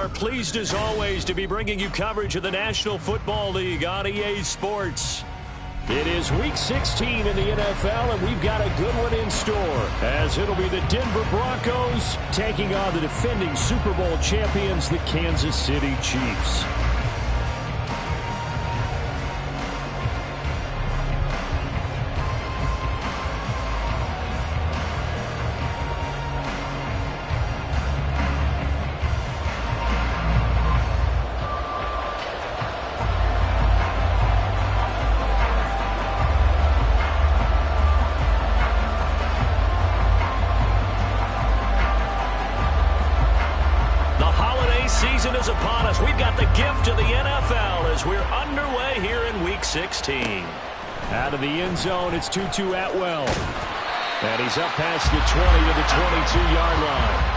are pleased as always to be bringing you coverage of the National Football League on EA Sports. It is Week 16 in the NFL, and we've got a good one in store, as it'll be the Denver Broncos taking on the defending Super Bowl champions, the Kansas City Chiefs. Season is upon us. We've got the gift of the NFL as we're underway here in Week 16. Out of the end zone, it's Tutu Atwell. And he's up past the 20 to the 22-yard line.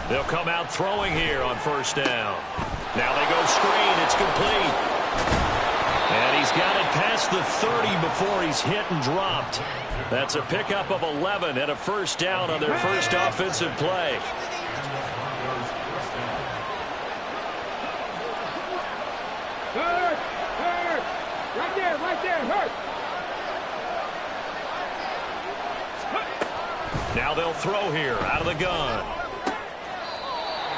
They'll come out throwing here on first down. Now they go screen. It's complete. And he's got it past the 30 before he's hit and dropped. That's a pickup of 11 and a first down on their first offensive play. Right there, hurt. Now they'll throw here out of the gun.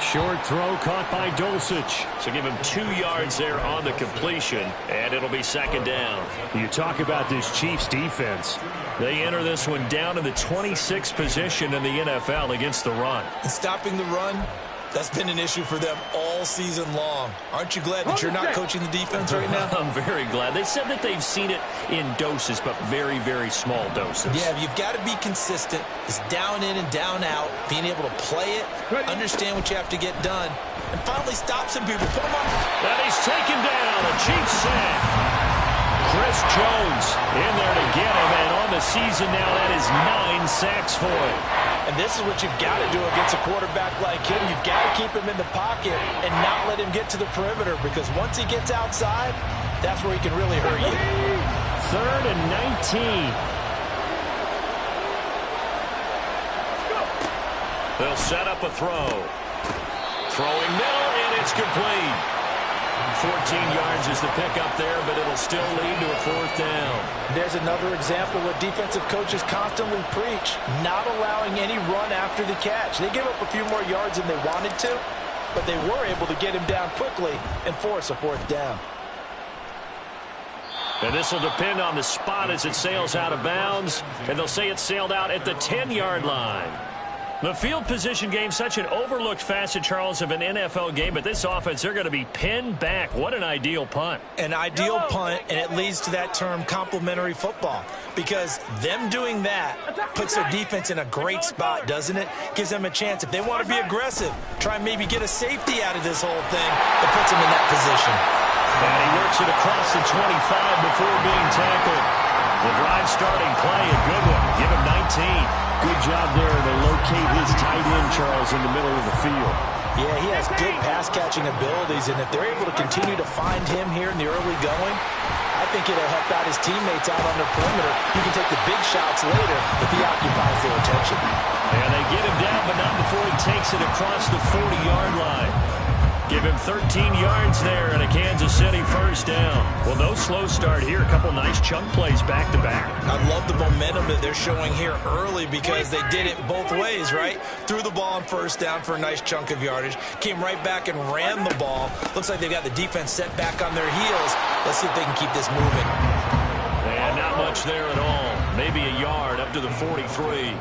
Short throw caught by Dulcich. So give him 2 yards there on the completion, and it'll be second down. You talk about this Chiefs defense. They enter this one down in the 26th position in the NFL against the run. And stopping the run, that's been an issue for them all season long. Aren't you glad that you're not coaching the defense right now? I'm very glad. They said that they've seen it in doses, but very, very small doses. Yeah, you've got to be consistent. It's down in and down out, being able to play it, understand what you have to get done, and finally stop some people. Put them on. And he's taken down. A Chiefs sack. Chris Jones in there to get him, and on the season now, that is 9 sacks for him. And this is what you've got to do against a quarterback like him. You've got to keep him in the pocket and not let him get to the perimeter, because once he gets outside, that's where he can really hurt you. 3rd and 19. They'll set up a throw. Throwing middle, and it's complete. 14 yards is the pickup there, but it'll still lead to a 4th down. There's another example what defensive coaches constantly preach, not allowing any run after the catch. They gave up a few more yards than they wanted to, but they were able to get him down quickly and force a 4th down. And this will depend on the spot as it sails out of bounds, and they'll say it sailed out at the 10-yard line. The field position game, such an overlooked facet, Charles, of an NFL game, but this offense, they're going to be pinned back. What an ideal punt. An ideal punt, and it leads to that term complementary football, because them doing that puts their defense in a great spot, doesn't it? Gives them a chance. If they want to be aggressive, try and maybe get a safety out of this whole thing, it puts them in that position. And he works it across the 25 before being tackled. The drive starting play, a good one. Give him 19. Good job there to locate his tight end, Charles, in the middle of the field. Yeah, he has good pass-catching abilities, and if they're able to continue to find him here in the early going, I think it'll help out his teammates out on the perimeter. You can take the big shots later if he occupies their attention. And they get him down, but not before he takes it across the 40-yard line. Give him 13 yards there and a Kansas City first down. Well, no slow start here. A couple nice chunk plays back-to-back. I love the momentum that they're showing here early, because they did it both ways, right? Threw the ball on first down for a nice chunk of yardage. Came right back and ran the ball. Looks like they've got the defense set back on their heels. Let's see if they can keep this moving. And not much there at all. Maybe a yard up to the 43.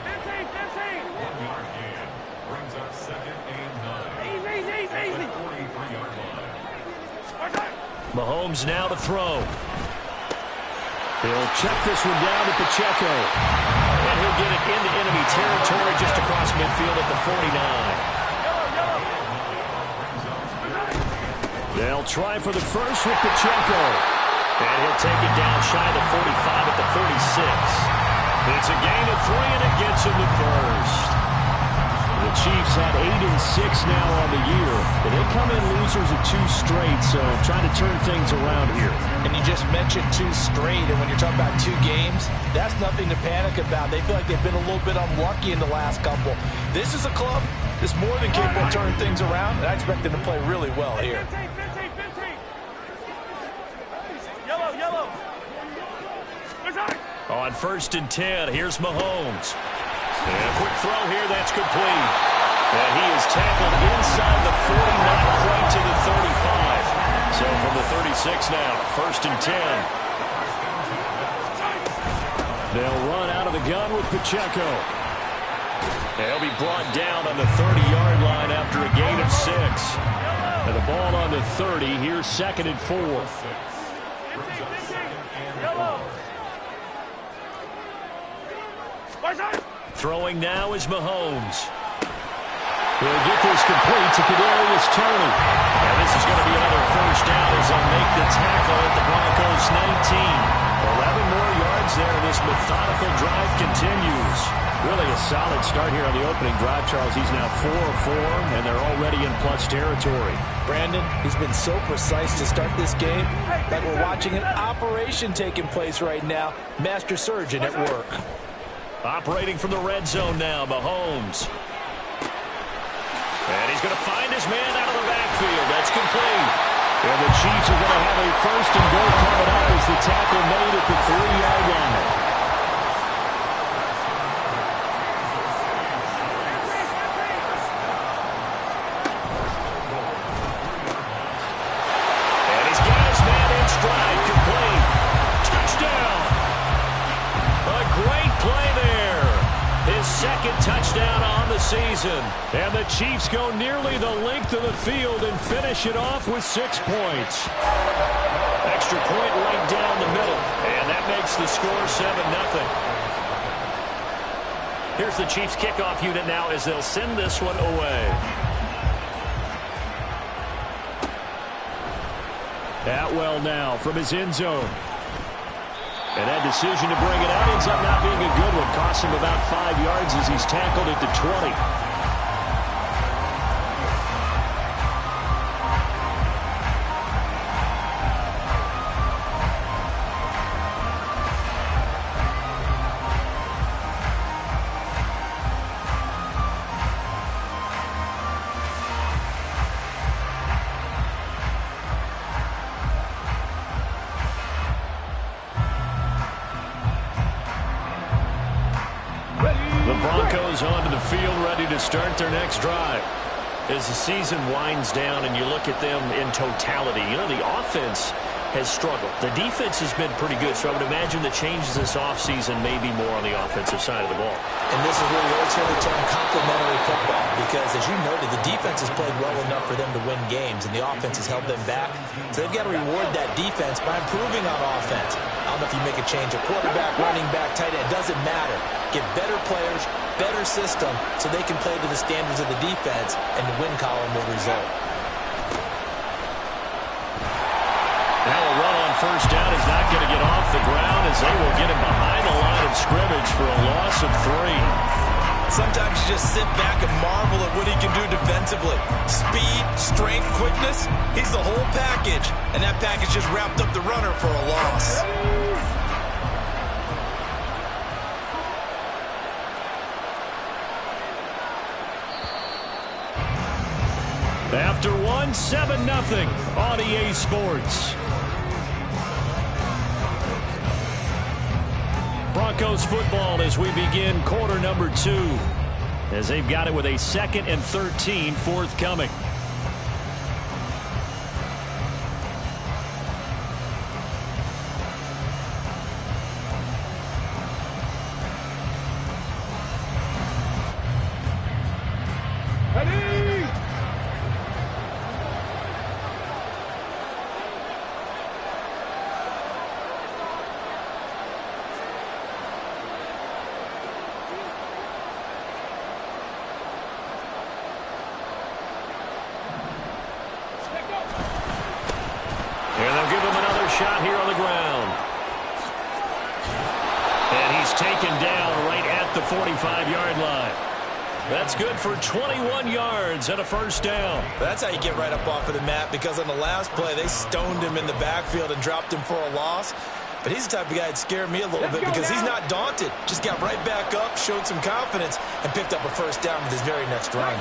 Mahomes now to throw. He'll check this one down to Pacheco. And he'll get it into enemy territory just across midfield at the 49. They'll try for the first with Pacheco. And he'll take it down shy of the 45 at the 46. It's a gain of 3, and it gets him the first. The Chiefs had 8-6 now on the year. And they come in losers of 2 straight, so trying to turn things around here. And you just mentioned 2 straight, and when you're talking about 2 games, that's nothing to panic about. They feel like they've been a little bit unlucky in the last couple. This is a club that's more than capable of turning things around, and I expect them to play really well here. 15. Yellow. On 1st and 10, here's Mahomes. And a quick throw here, that's complete. And he is tackled inside the 40, not quite to the 35. So from the 36 now, 1st and 10. They'll run out of the gun with Pacheco. They'll be brought down on the 30-yard line after a gain of 6. And the ball on the 30, here's 2nd and 4. Throwing now is Mahomes. He'll get this complete to Kadarius Toney. And this is going to be another first down as they'll make the tackle at the Broncos 19. 11 more yards there. This methodical drive continues. Really a solid start here on the opening drive, Charles. He's now 4 of 4, and they're already in plus territory. Brandon, he's been so precise to start this game, like we're watching an operation taking place right now. Master surgeon at work. Operating from the red zone now, Mahomes. And he's going to find his man out of the backfield. That's complete. And the Chiefs are going to have a 1st and goal coming up as the tackle made at the 3-yard line. And he's got his man in stride, complete. Touchdown. A great play there. His 2nd touchdown on the season. And the Chiefs go nearly the length of the field and finish it off with 6 points. Extra point right down the middle. And that makes the score 7-0. Here's the Chiefs kickoff unit now as they'll send this one away. Atwell now from his end zone. And that decision to bring it out ends up not being a good one. Costs him about 5 yards as he's tackled at the 20. The Broncos onto the field, ready to start their next drive. As the season winds down and you look at them in totality, you know, the offense has struggled. The defense has been pretty good, so I would imagine the changes this offseason may be more on the offensive side of the ball. And this is where we always hear the term complementary football, because as you noted, the defense has played well enough for them to win games, and the offense has held them back. So they've got to reward that defense by improving on offense. I don't know if you make a change, a quarterback, running back, tight end, it doesn't matter. Get better players, better system, so they can play to the standards of the defense, and the win column will result. Now a run on 1st down is not going to get off the ground as they will get him behind the line of scrimmage for a loss of 3. Sometimes you just sit back and marvel at what he can do defensively. Speed, strength, quickness, he's the whole package. And that package just wrapped up the runner for a loss. After 1, 7-0 on EA Sports. Broncos football as we begin quarter number 2, as they've got it with a 2nd and 13 forthcoming. shot here on the ground. And he's taken down right at the 45-yard line. That's good for 21 yards and a first down. That's how you get right up off of the mat, because on the last play, they stoned him in the backfield and dropped him for a loss. But he's the type of guy that scared me a little bit because he's not daunted. Just got right back up, showed some confidence, and picked up a first down with his very next run.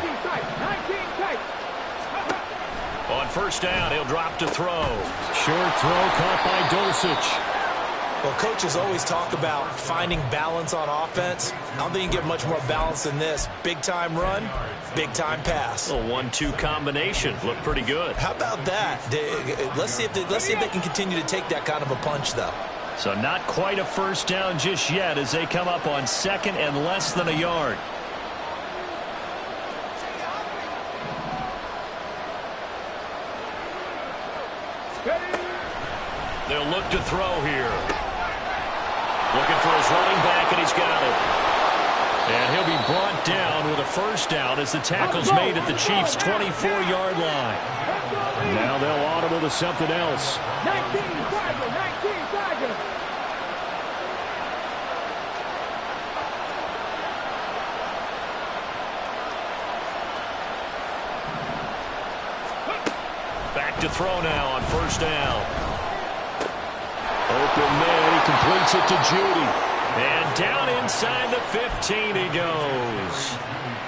On first down, he'll drop to throw. Short throw caught by Dulcich. Well, coaches always talk about finding balance on offense. I don't think you can get much more balance than this. Big-time run, big-time pass. A 1-2 combination. Looked pretty good. How about that? Let's see if they can continue to take that kind of a punch, though. So not quite a first down just yet as they come up on second and less than a yard. They'll look to throw here. Looking for his running back, and he's got it. And he'll be brought down with a first down as the tackle's made at the Chiefs' 24-yard line. Now they'll audible to something else. 19 Tiger. Back to throw now on first down. Open man, he completes it to Judy. And down inside the 15 he goes.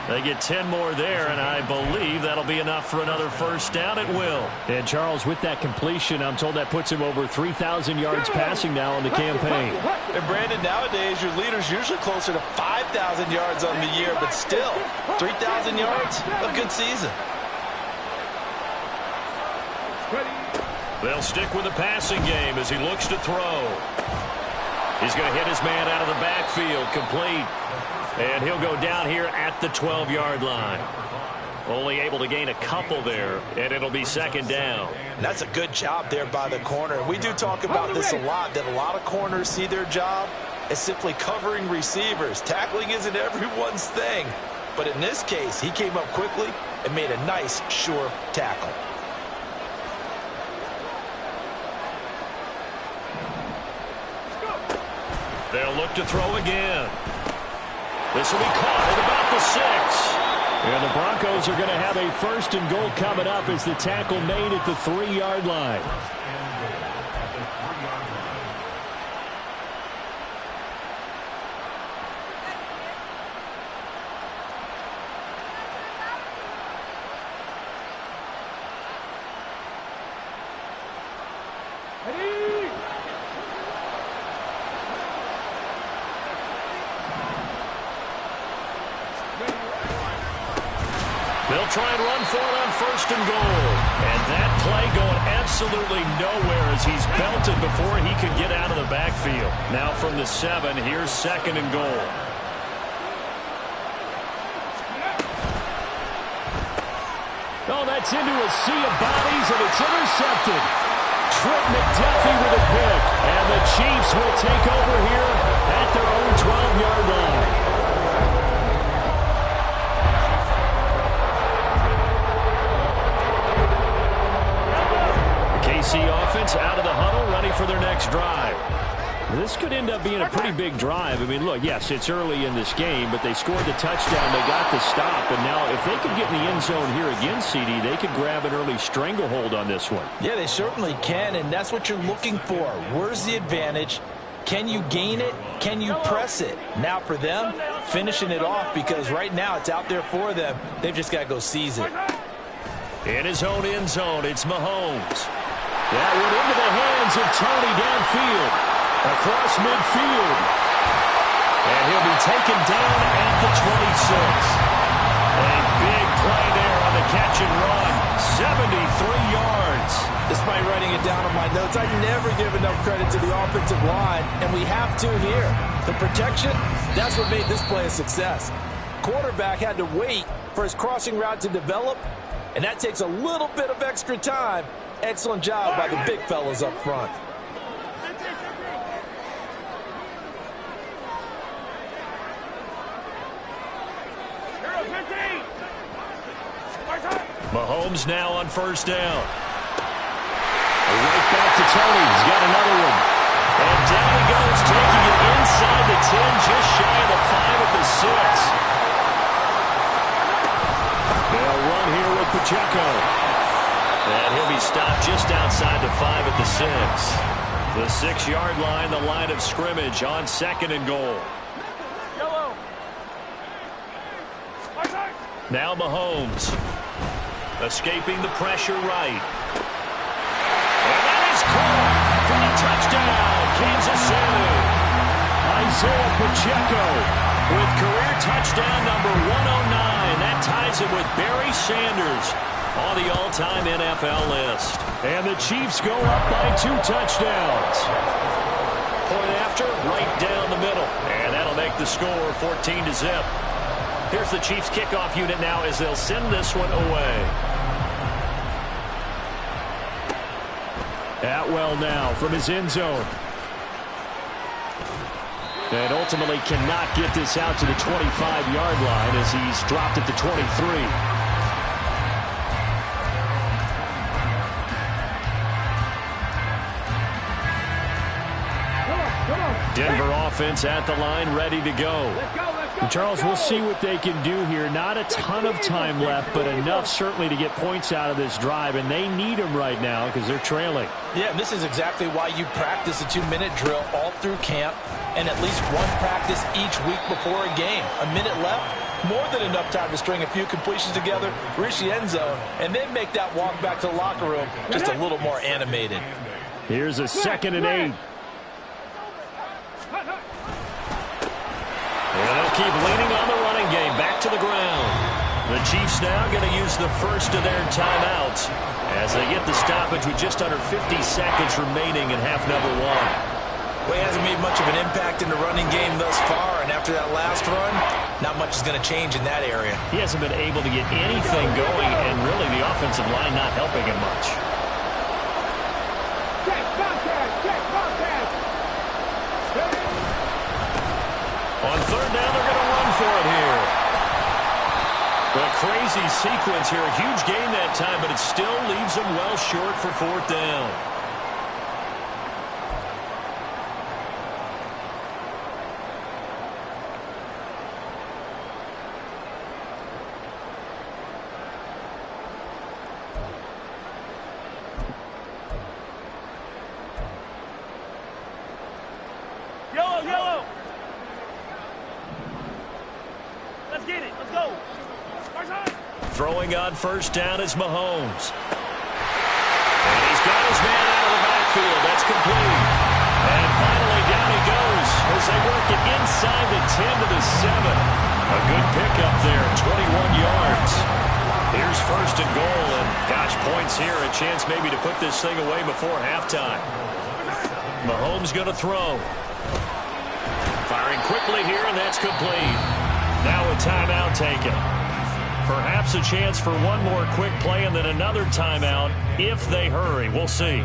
They get 10 more there, and I believe that'll be enough for another first down. It will. And Charles, with that completion, I'm told that puts him over 3,000 yards passing now in the campaign. And Brandon, nowadays your leader's usually closer to 5,000 yards on the year, but still, 3,000 yards, a good season. They'll stick with the passing game as he looks to throw. He's going to hit his man out of the backfield, complete. And he'll go down here at the 12-yard line. Only able to gain a couple there, and it'll be second down. And that's a good job there by the corner. We do talk about this a lot, that a lot of corners see their job as simply covering receivers. Tackling isn't everyone's thing. But in this case, he came up quickly and made a nice, sure tackle. They'll look to throw again. This will be caught at about the 6. And the Broncos are going to have a first and goal coming up as the tackle made at the 3-yard line. They'll try and run for it on first and goal. And that play going absolutely nowhere as he's belted before he could get out of the backfield. Now from the 7, here's second and goal. Oh, that's into a sea of bodies, and it's intercepted. Trent McDuffie with a pick. And the Chiefs will take over here at their own 12-yard line. KC offense out of the huddle, ready for their next drive. This could end up being a pretty big drive. I mean, look, yes, it's early in this game, but they scored the touchdown. They got the stop. And now if they could get in the end zone here again, CD, they could grab an early stranglehold on this one. Yeah, they certainly can, and that's what you're looking for. Where's the advantage? Can you gain it? Can you press it? Now for them, finishing it off, because right now it's out there for them. They've just got to go seize it. In his own end zone, it's Mahomes. That went into the hands of Tony downfield, across midfield. And he'll be taken down at the 26. A big play there on the catch and run. 73 yards. Despite writing it down on my notes, I never give enough credit to the offensive line, and we have to here. The protection, that's what made this play a success. Quarterback had to wait for his crossing route to develop, and that takes a little bit of extra time. Excellent job by the big fellas up front. Mahomes now on first down. Right back to Tony. He's got Pacheco. And he'll be stopped just outside the 5 at the 6. The 6-yard line, the line of scrimmage on 2nd and goal. Now Mahomes. Escaping the pressure right. And that is caught for the touchdown, Kansas City. Isaiah Pacheco with career touchdown number 109. That ties him with Barry Sanders on the all-time NFL list. And the Chiefs go up by 2 touchdowns. Point after, right down the middle. And that'll make the score 14-0. Here's the Chiefs kickoff unit now as they'll send this one away. Atwell now from his end zone. And ultimately cannot get this out to the 25-yard line as he's dropped at the 23. Denver offense at the line, ready to go. And Charles, we'll see what they can do here. Not a ton of time left, but enough certainly to get points out of this drive, and they need them right now because they're trailing. Yeah, and this is exactly why you practice a 2-minute drill all through camp and at least one practice each week before a game. A minute left, more than enough time to string a few completions together, reach the end zone, and then make that walk back to the locker room just a little more animated. Here's a 2nd and 8. And they'll keep leaning on the running game. Back to the ground. The Chiefs now going to use the first of their timeouts as they get the stoppage with just under 50 seconds remaining in half number 1. Well, he hasn't made much of an impact in the running game thus far, and after that last run, not much is going to change in that area. He hasn't been able to get anything going, and really the offensive line not helping him much. check, Bobcats. On 3rd down, they're going to run for it here. A crazy sequence here. A huge gain that time, but it still leaves them well short for 4th down. Yellow. Let's get it. Let's go. Throwing on 1st down is Mahomes. And he's got his man out of the backfield. That's complete. And finally down he goes as they work it inside the 10 to the 7. A good pickup there, 21 yards. Here's 1st and goal, and gosh, points here. A chance maybe to put this thing away before halftime. Mahomes going to throw. Firing quickly here, and that's complete. Now a timeout taken. Perhaps a chance for one more quick play and then another timeout if they hurry. We'll see.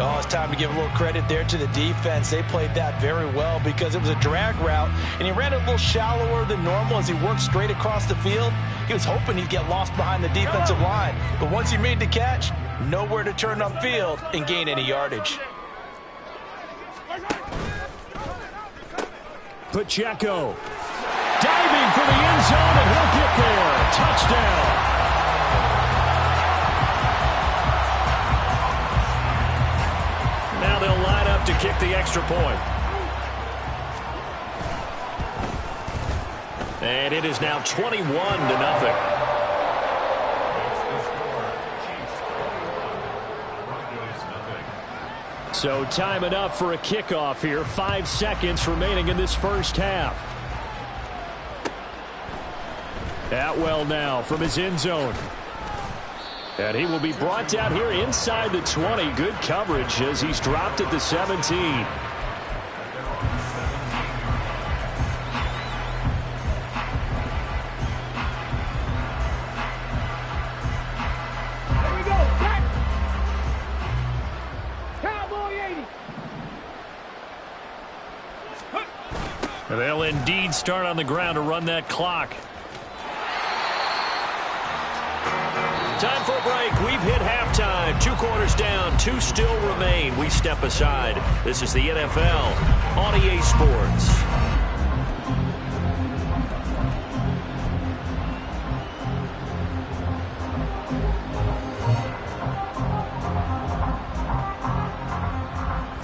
Oh, it's time to give a little credit there to the defense. They played that very well because it was a drag route, and he ran it a little shallower than normal as he worked straight across the field. He was hoping he'd get lost behind the defensive line, but once he made the catch, nowhere to turn upfield and gain any yardage. Pacheco diving for the end zone, and he'll get there. Touchdown. Now they'll line up to kick the extra point. And it is now 21-0. So time enough for a kickoff here. 5 seconds remaining in this first half. Atwell now from his end zone. And he will be brought down here inside the 20. Good coverage as he's dropped at the 17. They'll indeed start on the ground to run that clock. Time for a break. We've hit halftime. 2 quarters down. 2 still remain. We step aside. This is the NFL on EA Sports.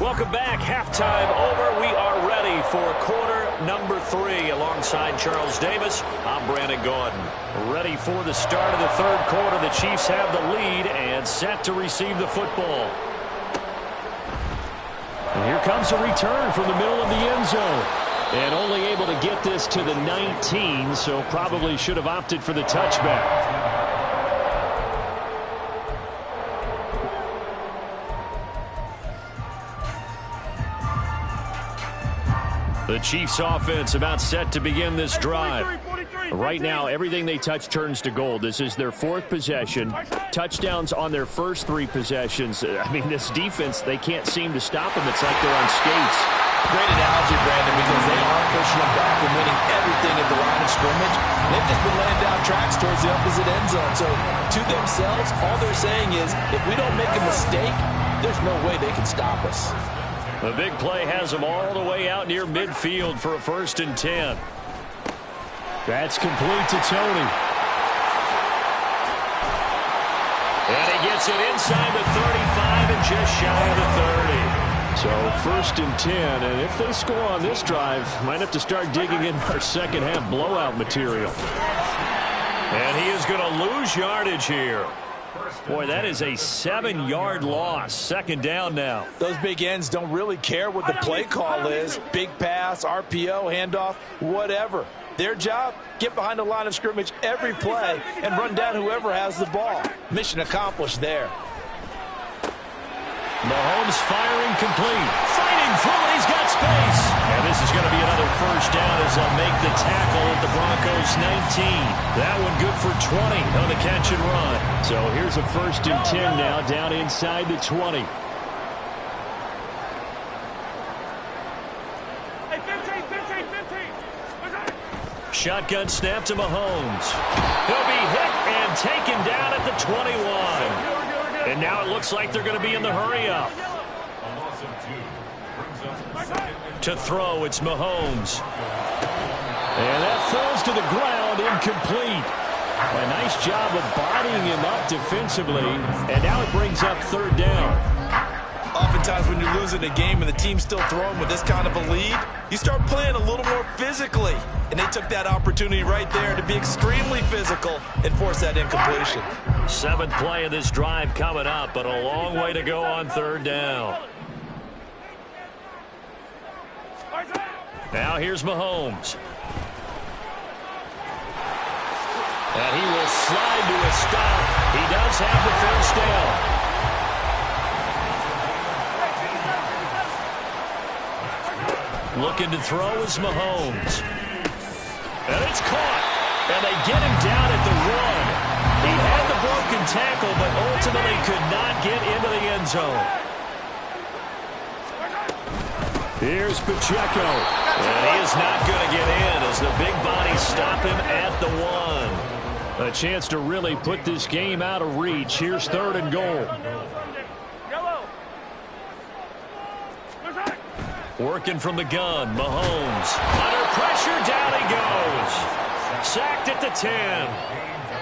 Welcome back. Halftime over. We are ready for quarter number 3. Alongside Charles Davis, I'm Brandon Gordon. Ready for the start of the third quarter. The Chiefs have the lead and set to receive the football. And here comes a return from the middle of the end zone. And only able to get this to the 19, so probably should have opted for the touchback. The Chiefs offense about set to begin this drive. Right now, everything they touch turns to gold. This is their 4th possession. Touchdowns on their first 3 possessions. I mean, this defense, they can't seem to stop them. It's like they're on skates. Great analogy, Brandon, because they are pushing them back and winning everything at the line of scrimmage. They've just been laying down tracks towards the opposite end zone. So, to themselves, all they're saying is, if we don't make a mistake, there's no way they can stop us. The big play has them all the way out near midfield for a 1st and 10. That's complete to Tony. And he gets it inside the 35 and just shy of the 30. So 1st and 10, and if they score on this drive, might have to start digging in our second half blowout material. And he is going to lose yardage here. Boy, that is a 7-yard loss. 2nd down now. Those big ends don't really care what the play call is. Big pass, RPO, handoff, whatever. Their job, get behind the line of scrimmage every play and run down whoever has the ball. Mission accomplished there. Mahomes firing complete. Fighting through, he's got space. And this is going to be another 1st down as they'll make the tackle at the Broncos 19. That one good for 20 on the catch and run. So here's a 1st and 10 now down inside the 20. Hey, 15. Shotgun snap to Mahomes. He'll be hit and taken down at the 21. And now it looks like they're going to be in the hurry-up. To throw, it's Mahomes. And that falls to the ground, incomplete. A nice job of bodying him up defensively. And now it brings up 3rd down. Oftentimes when you're losing a game and the team's still throwing with this kind of a lead, you start playing a little more physically. And they took that opportunity right there to be extremely physical and force that incompletion. 7th play of this drive coming up, but a long way to go on 3rd down. Now here's Mahomes. And he will slide to a stop. He does have the 1st down. Looking to throw is Mahomes. And it's caught. And they get him down at the 1. He had the broken tackle, but ultimately could not get into the end zone. Here's Pacheco. And he is not going to get in as the big bodies stop him at the 1. A chance to really put this game out of reach. Here's 3rd and goal. Working from the gun, Mahomes. Under pressure, down he goes. Sacked at the 10.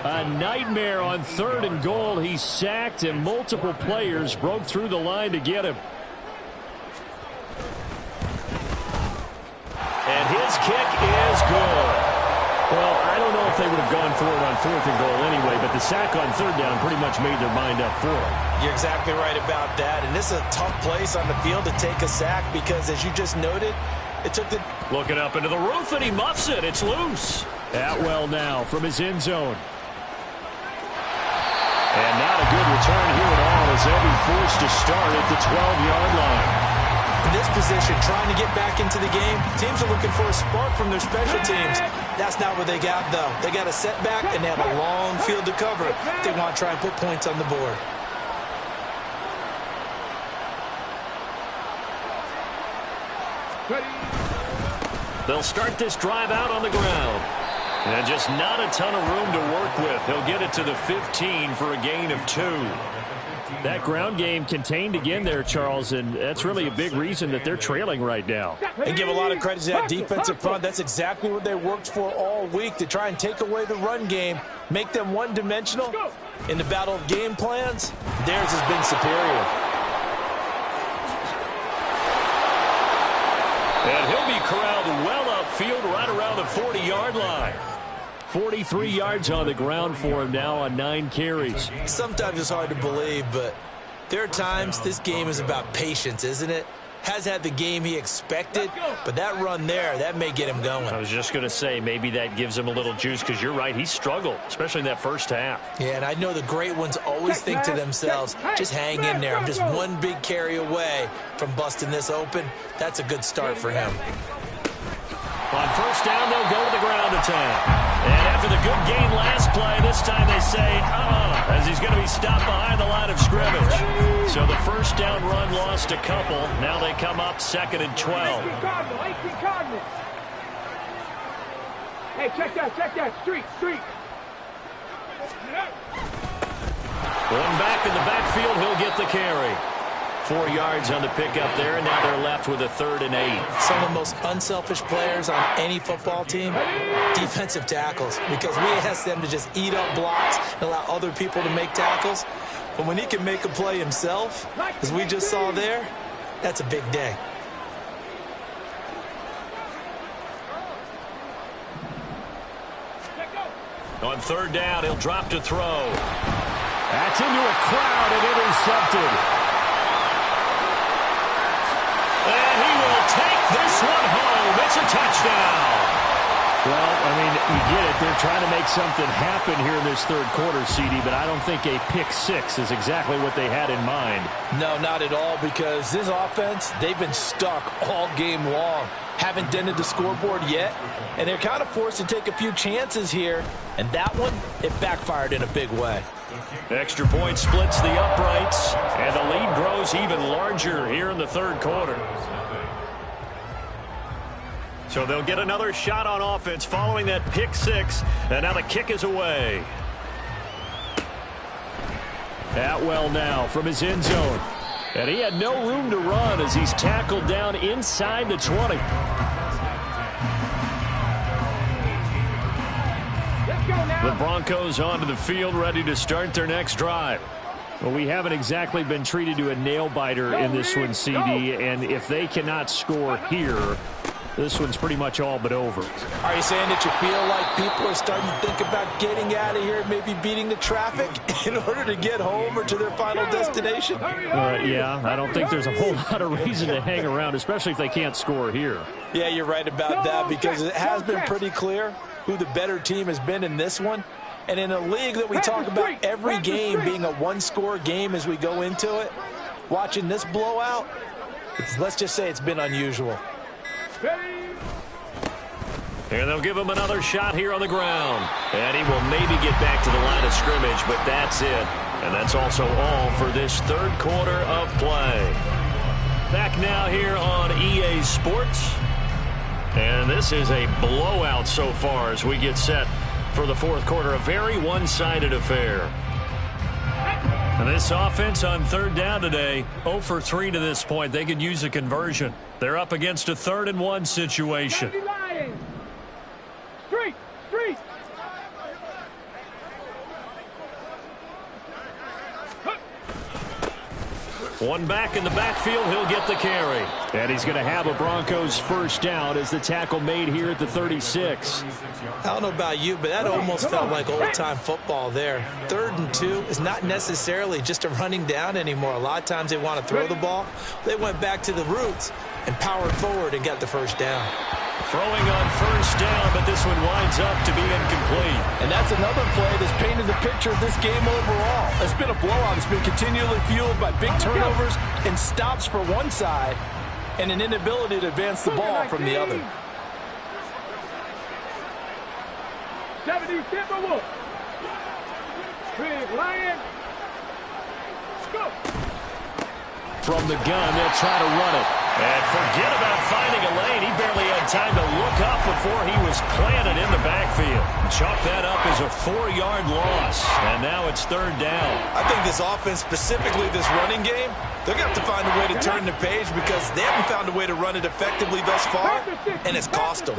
A nightmare on 3rd and goal. He's sacked, and multiple players broke through the line to get him. And his kick is good. Well, I don't know if they would have gone for it on 4th and goal anyway, but the sack on 3rd down pretty much made their mind up for it. You're exactly right about that, and this is a tough place on the field to take a sack because, as you just noted, it took the... Looking up into the roof, and he muffs it. It's loose. Atwell now from his end zone. And not a good return here at all as they'll be forced to start at the 12-yard line. In this position, trying to get back into the game, teams are looking for a spark from their special teams. That's not what they got, though. They got a setback, and they have a long field to cover if they want to try and put points on the board. They'll start this drive out on the ground. And just not a ton of room to work with. He'll get it to the 15 for a gain of 2. That ground game contained again there, Charles, and that's really a big reason that they're trailing right now. And give a lot of credit to that defensive front. That's exactly what they worked for all week, to try and take away the run game, make them one-dimensional. In the battle of game plans, theirs has been superior. backfield right around the 40-yard line. 43 yards on the ground for him now on 9 carries. Sometimes it's hard to believe, but there are times this game is about patience, isn't it? Has had the game he expected, but that run there, that may get him going. I was just going to say, maybe that gives him a little juice, because you're right, he struggled, especially in that first half. Yeah, and I know the great ones always think to themselves, just hang in there. I'm just one big carry away from busting this open. That's a good start for him. On first down, they'll go to the ground attack. And after the good gain last play, this time they say, as he's going to be stopped behind the line of scrimmage. So the first down run lost a couple. Now they come up 2nd and 12. Hey, check that. Street. One back in the backfield, he'll get the carry. 4 yards on the pickup there, and now they're left with a 3rd and 8. Some of the most unselfish players on any football team, defensive tackles, because we ask them to just eat up blocks and allow other people to make tackles. But when he can make a play himself, as we just saw there, that's a big day. On 3rd down, he'll drop to throw. That's into a crowd and intercepted. And he will take this one home. It's a touchdown. Well, I mean, you get it. They're trying to make something happen here in this 3rd quarter, CD, but I don't think a pick 6 is exactly what they had in mind. No, not at all, because this offense, they've been stuck all game long. Haven't dented the scoreboard yet, and they're kind of forced to take a few chances here, and that one, it backfired in a big way. Extra point splits the uprights, and the lead grows even larger here in the 3rd quarter. So they'll get another shot on offense following that pick 6, and now the kick is away. Atwell now from his end zone, and he had no room to run as he's tackled down inside the 20. The Broncos onto the field, ready to start their next drive. Well, we haven't exactly been treated to a nail-biter in this one, CD, and if they cannot score here, this one's pretty much all but over. Are you saying that you feel like people are starting to think about getting out of here, maybe beating the traffic in order to get home or to their final destination? Yeah, I don't think there's a whole lot of reason to hang around, especially if they can't score here. Yeah, you're right about that, because it has been pretty clear who the better team has been in this one. And in a league that we talk about every game being a one-score game as we go into it, watching this blowout, let's just say it's been unusual. And they'll give him another shot here on the ground. And he will maybe get back to the line of scrimmage, but that's it. And that's also all for this 3rd quarter of play. Back now here on EA Sports. And this is a blowout so far as we get set for the 4th quarter. A very one-sided affair. And this offense on 3rd down today, 0 for 3 to this point. They could use a conversion. They're up against a 3rd and 1 situation. Street. One back in the backfield, he'll get the carry. And he's going to have a Broncos first down as the tackle made here at the 36. I don't know about you, but that almost felt like old-time football there. 3rd and 2 is not necessarily just a running down anymore. A lot of times they want to throw the ball. They went back to the roots and powered forward and got the first down. Throwing on first down, but this one winds up to be incomplete. And that's another play that's painted the picture of this game overall. It's been a blowout. It's been continually fueled by big turnovers and stops for one side and an inability to advance the ball from the other. 70 Timberwolves. Big Lion. Go. From the gun, they'll try to run it. And forget about finding a lane. He barely had time to look up before he was planted in the backfield. Chalk that up as a 4-yard loss. And now it's 3rd down. I think this offense, specifically this running game, they're going to have to find a way to turn the page because they haven't found a way to run it effectively thus far, and it's cost them.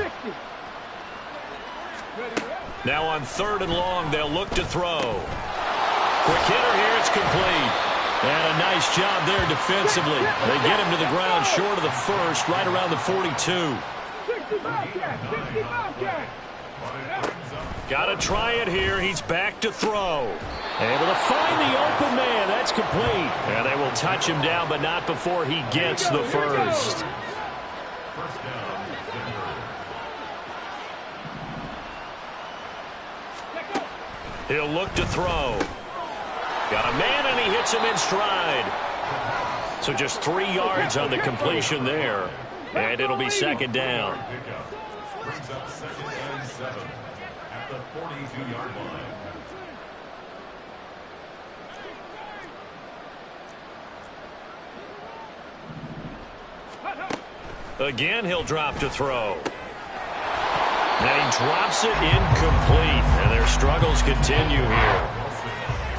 Now on 3rd and long, they'll look to throw. Quick hitter here, it's complete. And a nice job there defensively. They get him to the ground short of the first, right around the 42. Got to try it here. He's back to throw. Able to find the open man. That's complete. And they will touch him down, but not before he gets the first. He'll look to throw. Got a man, and he hits him in stride. So just 3 yards on the completion there. And it'll be second down. Brings up second and 7 at the 42-yard line. Again, he'll drop to throw. And he drops it incomplete. And their struggles continue here.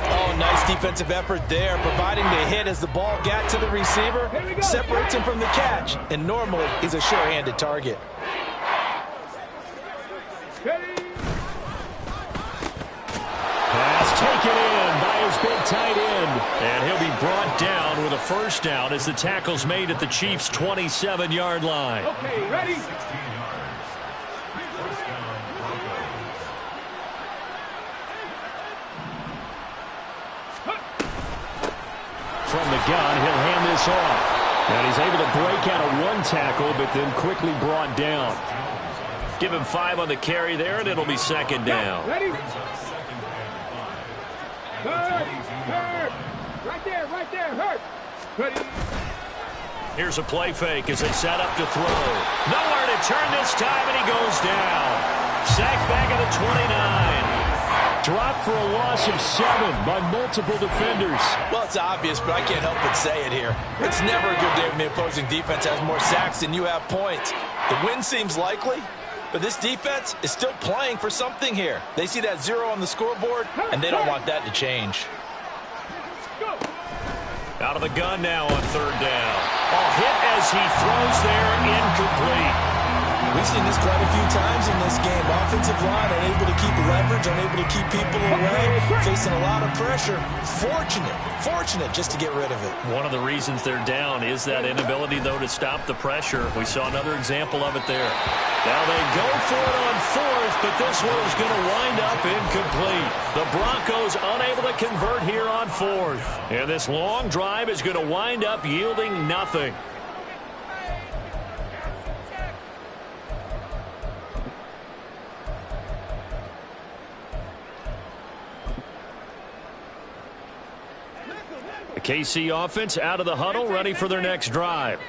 Oh, nice defensive effort there, providing the hit as the ball got to the receiver, separates him from the catch, and normally he's a sure-handed target. Pass taken in by his big tight end. And he'll be brought down with a first down as the tackle's made at the Chiefs' 27-yard line. Okay, ready? From the gun, he'll hand this off. And he's able to break out of one tackle, but then quickly brought down. Give him 5 on the carry there, and it'll be second down. Ready? Hurt. Right there, hurt. Ready? Here's a play fake as they set up to throw. Nowhere to turn this time, and he goes down. Sacked back at the 29. Dropped for a loss of 7 by multiple defenders. Well, it's obvious, but I can't help but say it here. It's never a good day when the opposing defense has more sacks than you have points. The win seems likely, but this defense is still playing for something here. They see that 0 on the scoreboard, and they don't want that to change. Out of the gun now on third down. Oh, hit as he throws there, incomplete. We've seen this quite a few times in this game. Offensive line unable to keep leverage, unable to keep people away, facing a lot of pressure. Fortunate just to get rid of it. One of the reasons they're down is that inability, though, to stop the pressure. We saw another example of it there. Now they go for it on fourth, but this one is going to wind up incomplete. The Broncos unable to convert here on fourth. And this long drive is going to wind up yielding nothing. The KC offense out of the huddle, ready for their next drive.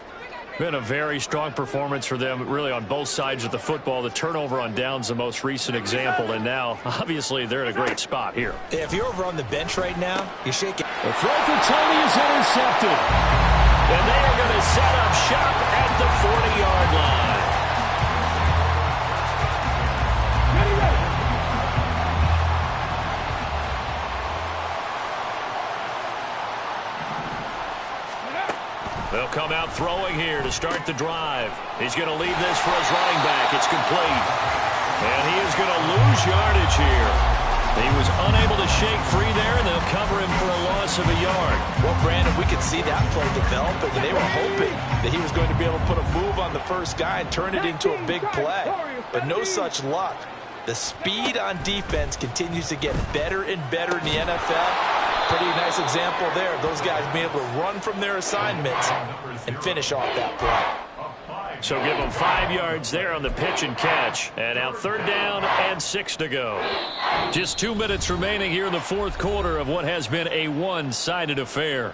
Been a very strong performance for them, really, on both sides of the football. The turnover on downs, the most recent example, and now, obviously, they're in a great spot here. If you're over on the bench right now, you're shaking. The throw for Tony is intercepted. And they are going to set up shop at the 40-yard line. They'll come out throwing here to start the drive. He's going to leave this for his running back. It's complete. And he is going to lose yardage here. He was unable to shake free there, and they'll cover him for a loss of a yard. Well, Brandon, we could see that play developing, and they were hoping that he was going to be able to put a move on the first guy and turn it into a big play. But no such luck. The speed on defense continues to get better and better in the NFL. Pretty nice example there of those guys being able to run from their assignments and finish off that play. So give them 5 yards there on the pitch and catch. And now third down and 6 to go. Just 2 minutes remaining here in the fourth quarter of what has been a one-sided affair.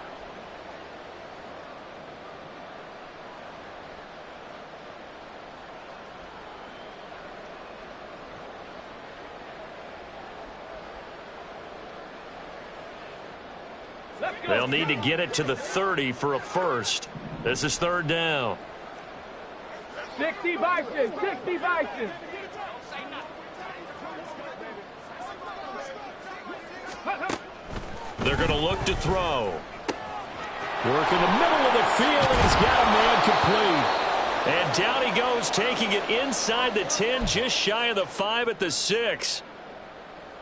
They'll need to get it to the 30 for a first. This is third down. 60 Bison, 60 Bison. They're going to look to throw. Work in the middle of the field, and he's got a man complete. And down he goes, taking it inside the 10, just shy of the 5 at the 6.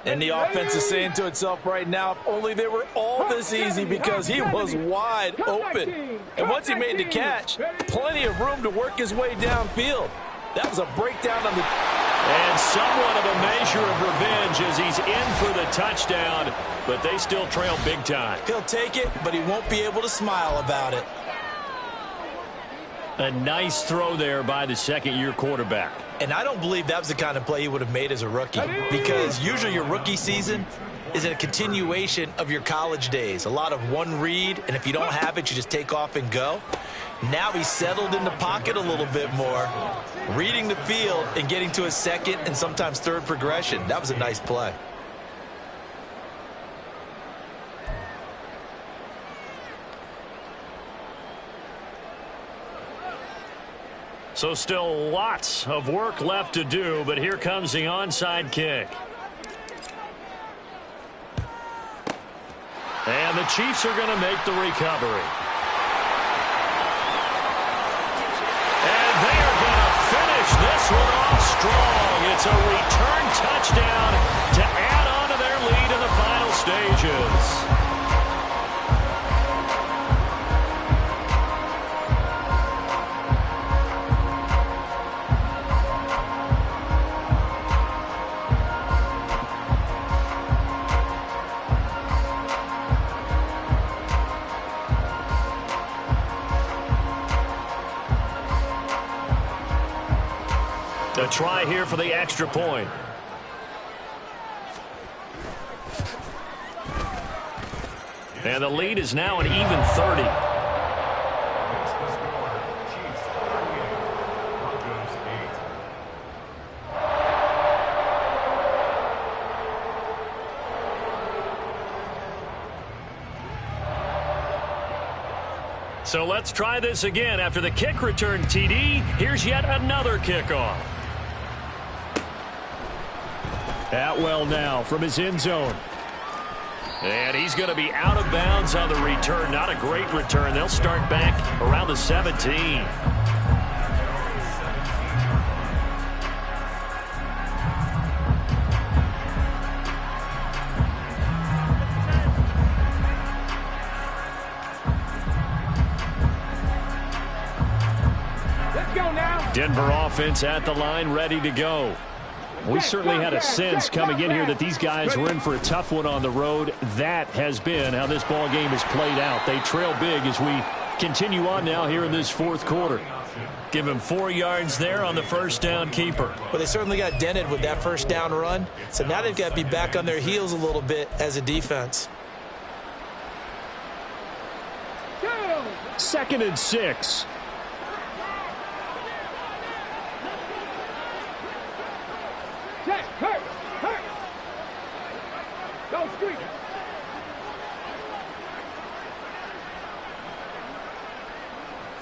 And the offense is saying to itself right now, if only they were all this easy, because he was wide open. And once he made the catch, plenty of room to work his way downfield. That was a breakdown on the... And somewhat of a measure of revenge as he's in for the touchdown, but they still trail big time. He'll take it, but he won't be able to smile about it. A nice throw there by the second-year quarterback. And I don't believe that was the kind of play he would have made as a rookie, because usually your rookie season is a continuation of your college days. A lot of one read, and if you don't have it, you just take off and go. Now he's settled in the pocket a little bit more, reading the field and getting to a second and sometimes third progression. That was a nice play. So still lots of work left to do, but here comes the onside kick. And the Chiefs are going to make the recovery. And they are going to finish this one off strong. It's a return touchdown to add on to their lead in the final stages. A try here for the extra point. And the lead is now an even 30. So let's try this again. After the kick return, TD, here's yet another kickoff. Atwell now from his end zone. And he's going to be out of bounds on the return. Not a great return. They'll start back around the 17. Let's go now. Denver offense at the line, ready to go. We certainly had a sense coming in here that these guys were in for a tough one on the road. That has been how this ball game has played out. They trail big as we continue on now here in this fourth quarter. Give him 4 yards there on the first down keeper. Well, they certainly got dented with that first down run. So now they've got to be back on their heels a little bit as a defense. 2nd and 6. Check, hurt. Go street.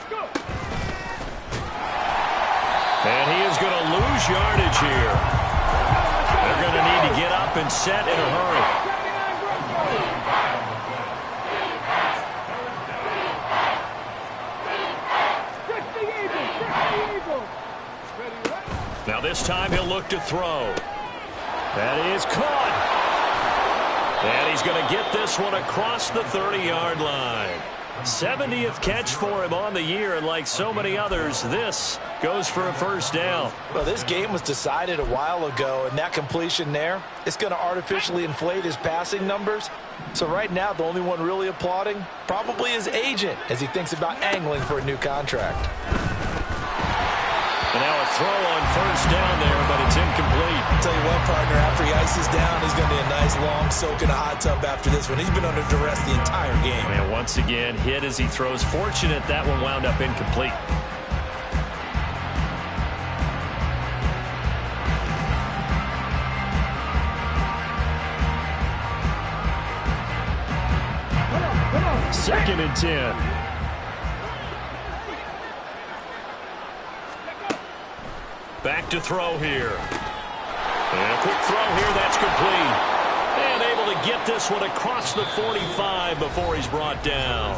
Go. And he is going to lose yardage here. They're going to need to get up and set in a hurry. Now this time he'll look to throw. That is caught. And he's going to get this one across the 30-yard line. 70th catch for him on the year, and like so many others, this goes for a first down. Well, this game was decided a while ago, and that completion there, it's going to artificially inflate his passing numbers. So right now, the only one really applauding probably his agent as he thinks about angling for a new contract. And now a throw on first down there, but it's incomplete. I'll tell you what, partner, after he ices down, he's going to be a nice long soak in a hot tub after this one. He's been under duress the entire game. And once again, hit as he throws. Fortunate that one wound up incomplete. Second and 10. Back to throw here. And a quick throw here, that's complete. And able to get this one across the 45 before he's brought down.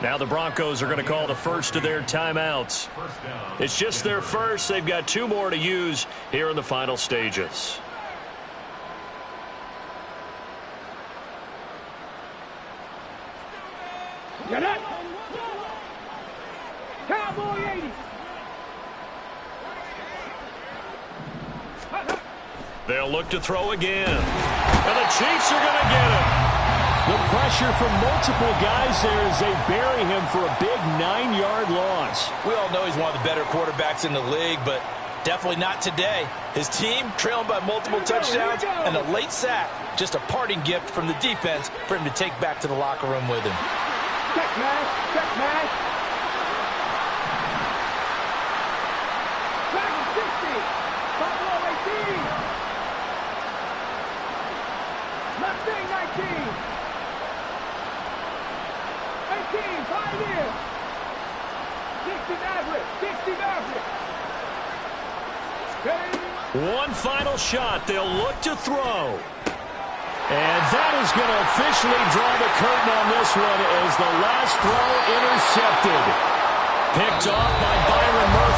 Now the Broncos are going to call the first of their timeouts. It's just their first. They've got 2 more to use here in the final stages. Get up. Cowboy 80. They'll look to throw again. And the Chiefs are going to get him. The pressure from multiple guys there as they bury him for a big 9-yard loss. We all know he's one of the better quarterbacks in the league, but definitely not today. His team trailing by multiple touchdowns and a late sack. Just a parting gift from the defense for him to take back to the locker room with him. Check, man. Check, man. Back 60. Buffalo 18. Left wing 19. 18. Pioneer. 60 Maverick. 60 Maverick. One final shot. They'll look to throw. And that is going to officially draw the curtain on this one as the last throw intercepted. Picked off by Byron Murphy.